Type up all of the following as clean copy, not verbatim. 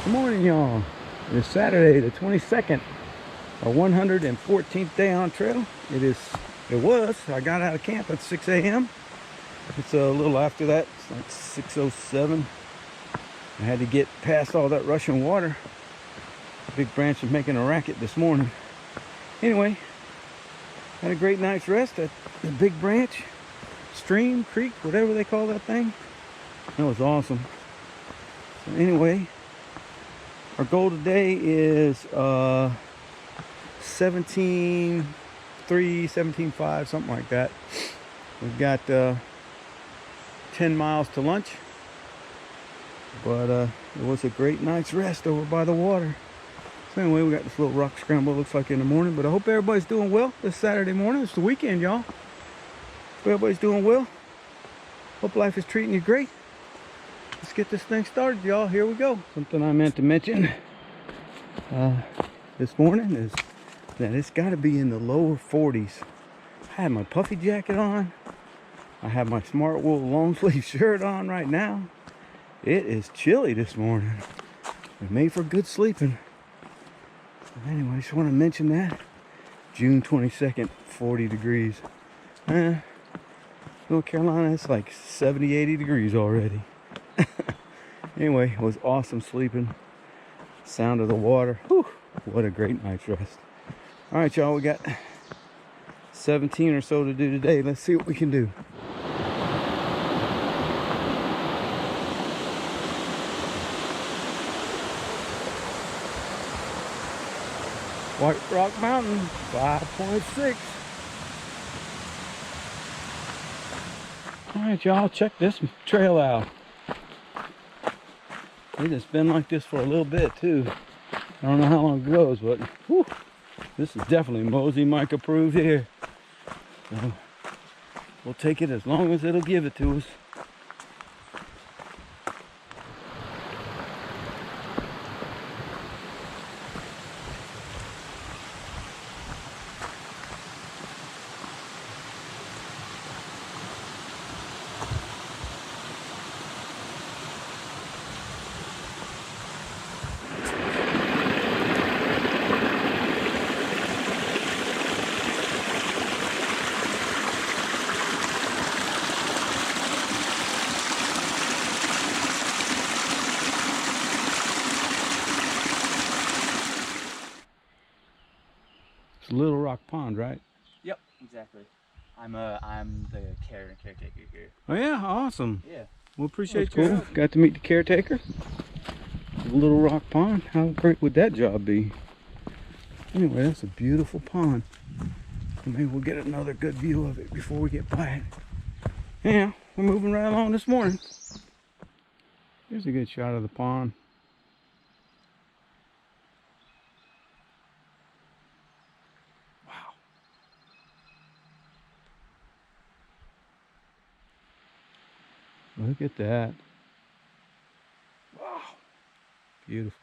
Good morning, y'all. It's Saturday, the 22nd, our 114th day on trail. I got out of camp at 6 a.m. It's a little after that. It's like 6:07. I had to get past all that rushing water. The big branch was making a racket this morning. Anyway, had a great night's rest at the big branch, stream, creek, whatever they call that thing. That was awesome. So anyway, our goal today is 17.3, 17.5, something like that. We've got 10 miles to lunch, but it was a great night's rest over by the water. So anyway, we got this little rock scramble, looks like in the morning, but I hope everybody's doing well this Saturday morning. It's the weekend, y'all. Hope everybody's doing well. Hope life is treating you great. Let's get this thing started, y'all. Here we go. Something I meant to mention this morning is that it's got to be in the lower 40s. I have my puffy jacket on. I have my Smart Wool long sleeve shirt on right now. It is chilly this morning. It made for good sleeping. But anyway, I just want to mention that. June 22nd, 40 degrees. North Carolina, it's like 70, 80 degrees already. Anyway, it was awesome sleeping. Sound of the water. Whew, what a great night's rest. All right, y'all, we got 17 or so to do today. Let's see what we can do. White Rock Mountain, 5.6. All right, y'all, check this trail out. It has been like this for a little bit too. I don't know how long it goes, but whew, this is definitely Mosey Mike approved here. So we'll take it as long as it'll give it to us. Little Rock Pond, right? Yep, exactly. I'm the caretaker here. Oh yeah, awesome. Yeah. Well, appreciate you. Cool. Got to meet the caretaker. Little Rock Pond. How great would that job be? Anyway, that's a beautiful pond. Maybe we'll get another good view of it before we get by it. Yeah, we're moving right along this morning. Here's a good shot of the pond. Look at that. Wow. Beautiful.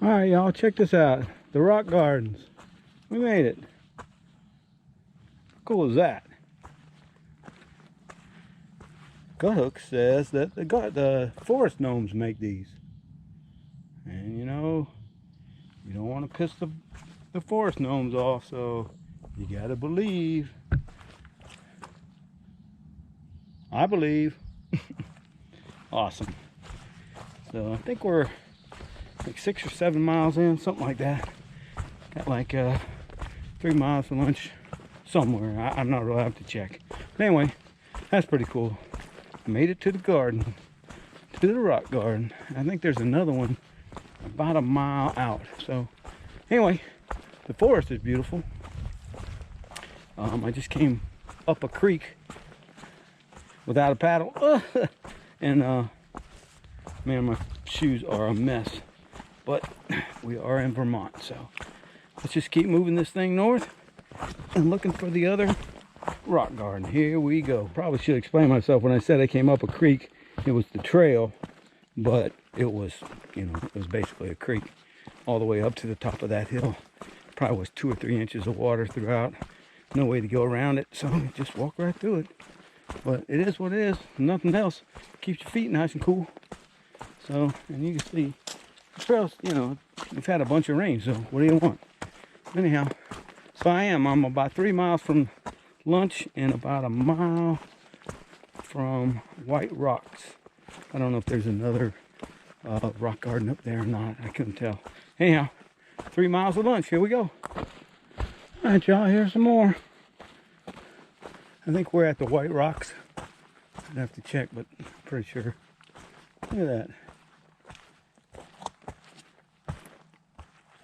All right, y'all, check this out. The rock gardens. We made it. How cool is that? Guthook says that the forest gnomes make these. And you know, you don't want to piss the forest gnomes off, so you gotta believe. I believe. Awesome. So I think we're like 6 or 7 miles in, something like that. Got like 3 miles for lunch somewhere. I'm not really have to check. But anyway, that's pretty cool. I made it to the garden, to the rock garden. I think there's another one about a mile out. So anyway, the forest is beautiful. I just came up a creek without a paddle. And man, my shoes are a mess. But we are in Vermont, so let's just keep moving this thing north and looking for the other rock garden. Here we go. Probably should explain myself. When I said I came up a creek, it was the trail, but it was, you know, it was basically a creek all the way up to the top of that hill. Probably was 2 or 3 inches of water throughout. No way to go around it, so just walk right through it. But it is what it is. Nothing else. Keeps your feet nice and cool. So, and you can see the trails, you know, we've had a bunch of rain, so what do you want? Anyhow, so I'm about 3 miles from lunch and about a mile from White Rocks. I don't know if there's another rock garden up there or not. I couldn't tell. Anyhow, 3 miles of lunch. Here we go. All right, y'all, here's some more. I think we're at the White Rocks. I'd have to check, but I'm pretty sure. Look at that.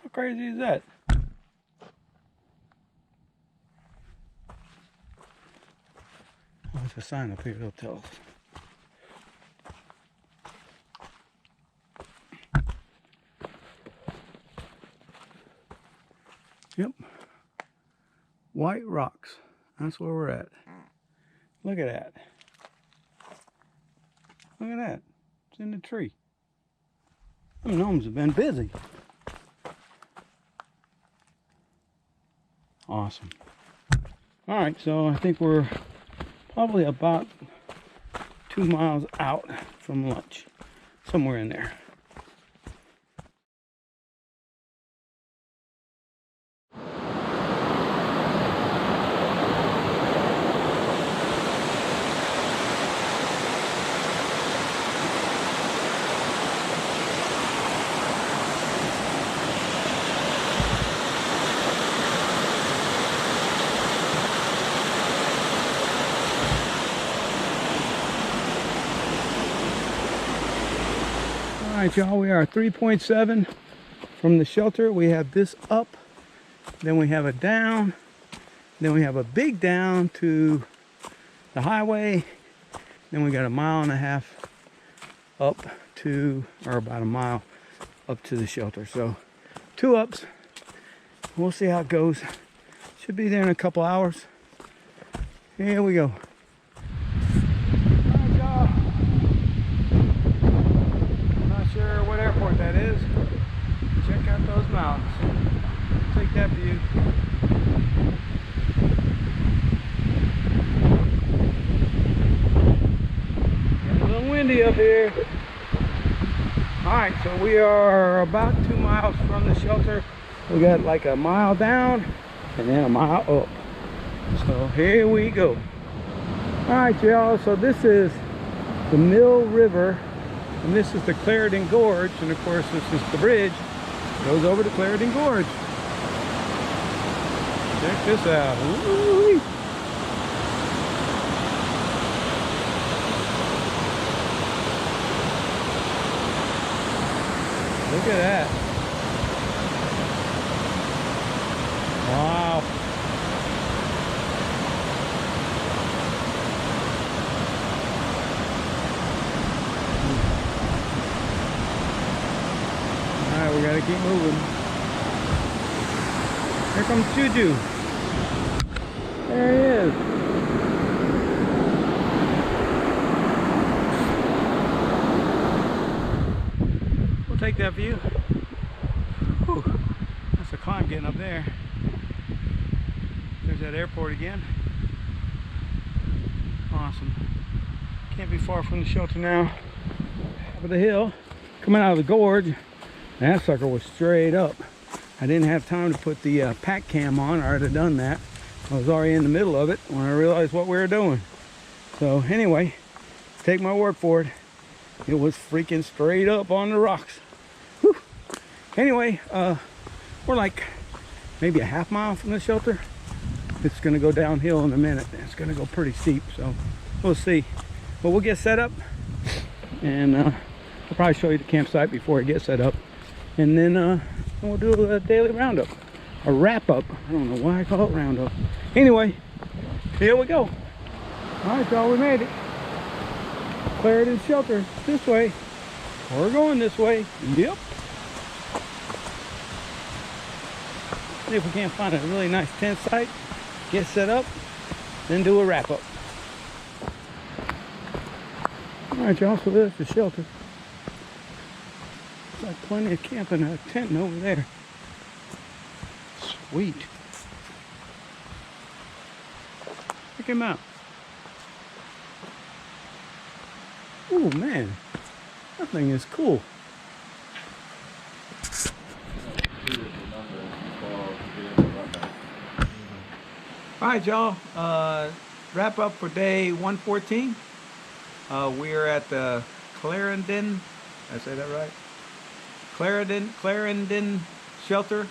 How crazy is that? Oh, there's a sign up here, it'll tell us. Yep. White Rocks. That's where we're at. Look at that. Look at that. It's in the tree. Them gnomes have been busy. Awesome. Alright, so I think we're probably about 2 miles out from lunch. Somewhere in there. Alright, y'all, we are 3.7 from the shelter. We have this up, then we have a down, then we have a big down to the highway, then we got 1.5 miles up to, or about a mile up to the shelter. So 2 ups. We'll see how it goes. Should be there in a couple hours. Here we go. Sure what airport that is. Check out those mountains. Take that view. Getting a little windy up here. Alright, so we are about 2 miles from the shelter. We got like 1 mile down and then 1 mile up. So here we go. Alright, y'all, so this is the Mill River. And this is the Clarendon Gorge, and of course this is the bridge that goes over to Clarendon Gorge. Check this out. Woo-wee. Look at that. Wow. We gotta keep moving. Here comes Juju. There he is. We'll take that view. Whew. That's a climb getting up there. There's that airport again. Awesome. Can't be far from the shelter now. Top of the hill. Coming out of the gorge. That sucker was straight up. I didn't have time to put the pack cam on. I already done that. I was already in the middle of it when I realized what we were doing. So anyway, take my word for it. It was freaking straight up on the rocks. Whew. Anyway, we're like maybe a half mile from the shelter. It's gonna go downhill in a minute. It's gonna go pretty steep, so we'll see. But we'll get set up, and I'll probably show you the campsite before it gets set up, and then we'll do a daily roundup, a wrap up. I don't know why I call it roundup. Anyway, here we go. All right, y'all, we made it. Clarendon Shelter, this way. We're going this way. Yep. See if we can't find a really nice tent site, get set up, then do a wrap up. All right, y'all, so there's the shelter. There's like plenty of camping and tenting over there. Sweet. Check him out. Oh man, that thing is cool. All right, y'all, wrap up for day 114. We're at the Clarendon, did I say that right? Clarendon Shelter.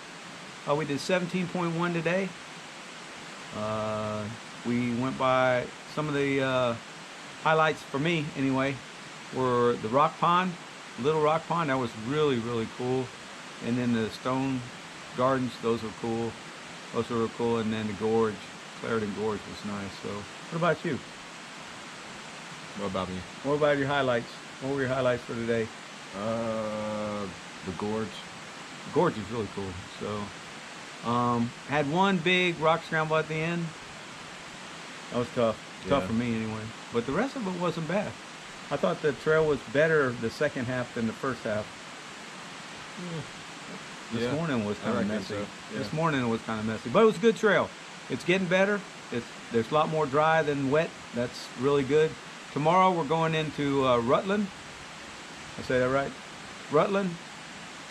We did 17.1 today. We went by some of the highlights for me anyway were the rock pond, little rock pond. That was really cool. And then the stone gardens, those were cool. And then the gorge, Clarendon Gorge was nice. So what about you? What about me? What about your highlights? What were your highlights for today? The gorge. The gorge is really cool. So had one big rock scramble at the end. That was tough. Tough for me anyway. But the rest of it wasn't bad. I thought the trail was better the second half than the first half. This morning was kind of messy. So. Yeah. This morning it was kind of messy, but it was a good trail. It's getting better. There's a lot more dry than wet. That's really good. Tomorrow we're going into Rutland. I say that right? Rutland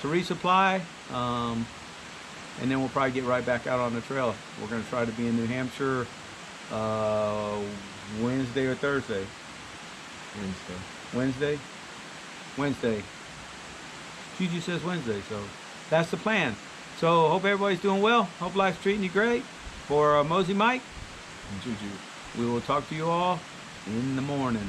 to resupply, and then we'll probably get right back out on the trail. We're going to try to be in New Hampshire Wednesday or Thursday. Wednesday. Gigi says Wednesday, so that's the plan. So hope everybody's doing well. Hope life's treating you great. For Mosey Mike and Juju. we will talk to you all in the morning.